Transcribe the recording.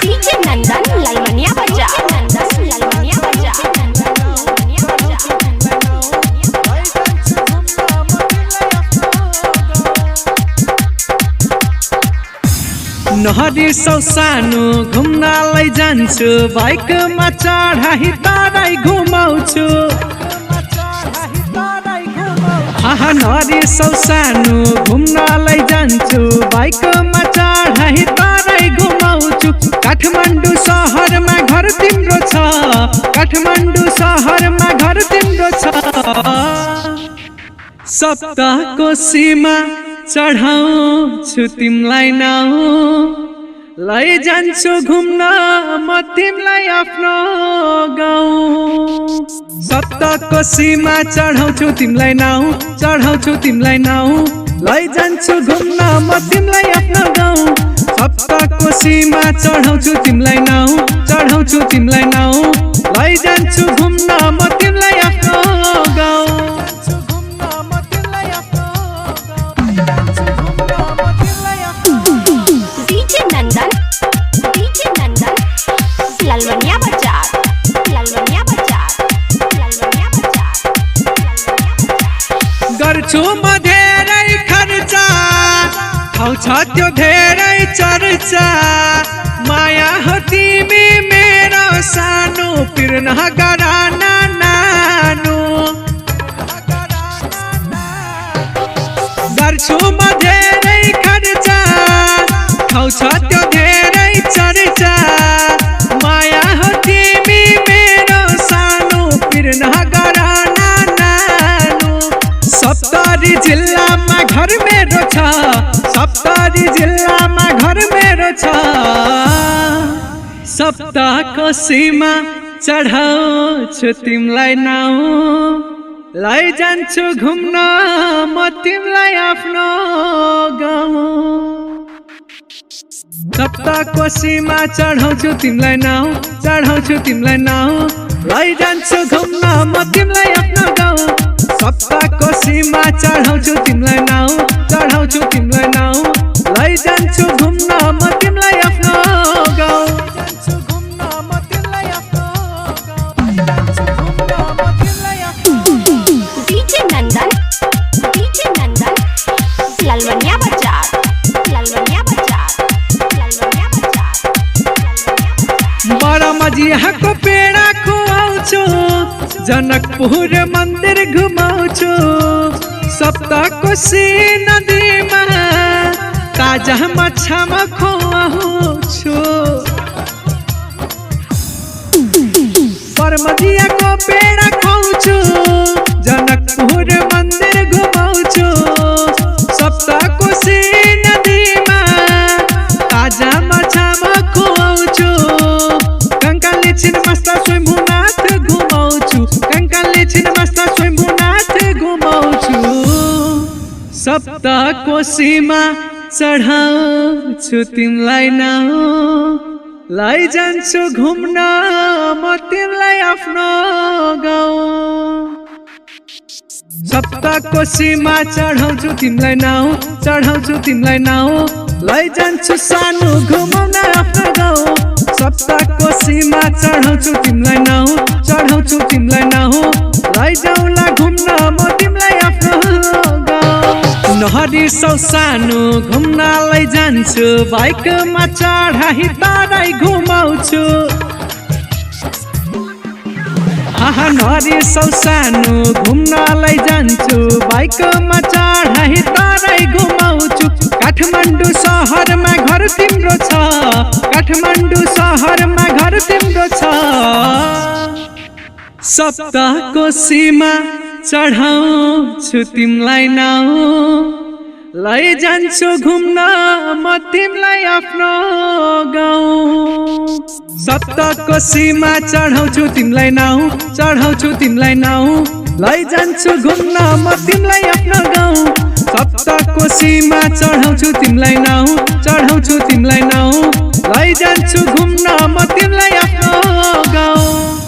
DJ नंदन ललमनिया बजा नहरी सौसानो घुम्न लैजान्छु बाइकमा चढाई तराई घुमाउँछु नहरी सौसानो घुम्न लैजान्छु बाइकमा चढाई तराई घुमाउँछु काठमाडौँ सहरमा घर तिम्रो छ काठमाडौँ सहरमा घर तिम्रो छ सप्तकोशीमा चढाउँछु तिमलाई नाउ लैजान्छु घुम्न म तिमलाई आफ्नो गाउँ सप्तकोशीमा चढाउँछु तिमलाई नाउ चढाउँछु तिमलाई नाउ लैजान्छु घुम्न म तिमलाई आफ्नो गाउँ सप्तकोशीमा चढाउँछु तिमलाई नाउ चढाउँछु तिमलाई नाउ लैजान्छु घुम्न म तिमलाई आफ्नो गाउँ ललमनिया बजा गर्छु म धेरै खर्चा आउँछ त्यो धेरै चर्चा माया हो तिमी मेरो सानो पिर्न गराना नानु गर्छु म धेरै खर्चा आउँछ त्यो धेरै चर्चा माया हो तिमी मेरो सानो पिर्न गराना नानु सप्तरी जिल्लामा घर मेरो छ सप्तरी जिल्लामा घर मेरो छ सप्तकोशीमा चढाउँछु तिमलाई नाउ लैजान्छु घुम्न म तिमलाई आफ्नो गाउँ सप्तकोशीमा चढाउँछु तिमलाई नाउ चढाउँछु तिमलाई नाउ लैजान्छु घुम्न म तिमलाई आफ्नो गाउँ सप्तकोशीमा चढाउँछु तिमलाई नाउ चढाउँछु तिमलाई नाउ लैजान्छु घुम्न म तिमलाई आफ्नो गाउँ डीजे नंदन ललमनिया बजा बडा मजियाको पेडा खुवाउँछु जनकपुर मन्दिर घुमाउँछु सप्तकोशी नदीमा ताजा माछा खुवाउँछु परमजियाको पेडा खुवाउँछु जनकपुर मन्दिर घुमाउँछु सप्तकोशी नदीमा ताजा माछा खुवाउँछु कंकालले छिन्मस्ता स्वयम्भूनाथ घुमाउँछु कंकालले छिन्मस्ता स्वयम्भूनाथ घुमाउँछु सप्तकोशीमा चढाउँछु तिमलाई नाउ लैजान्छु घुम्न म तिमलाई आफ्नो गाउँ सप्तकोशीमा चढाउँछु तिमलाई नाउ चढाउँछु तिमलाई नाउ लैजान्छु सानो घुमाउन आफ्नो गाउँ सप्तकोशीमा चढाउँछु तिमलाई नाउ चढाउँछु तिमलाई नाउ लैजाउँला घुम्न म तिमलाई आफ्नो गाउँ नहरी सौसानो घुम्न लैजान्छु बाइकमा चढाई तराई घुमाउँछु नहरी सौसानो घुम्न लैजान्छु बाइकमा चढाई तराई घुमाउँछु काठमाडौँ सहरमा घर तिम्रो छ काठमाडौँ सहरमा घर तिम्रो छ सप्तकोशीमा चढाउँछु तिमलाई नाउ लैजान्छु घुम्न म तिमलाई आफ्नो गाउँ सप्तकोशीमा चढाउँछु तिमलाई नाउ चढाउँछु तिमलाई नाउ लैजान्छु घुम्न म तिमलाई आफ्नो गाउँ सप्तकोशीमा चढाउँछु तिमलाई नाउ चढाउँछु तिमलाई नाउ लैजान्छु घुम्न म तिमलाई आफ्नो गाउँ।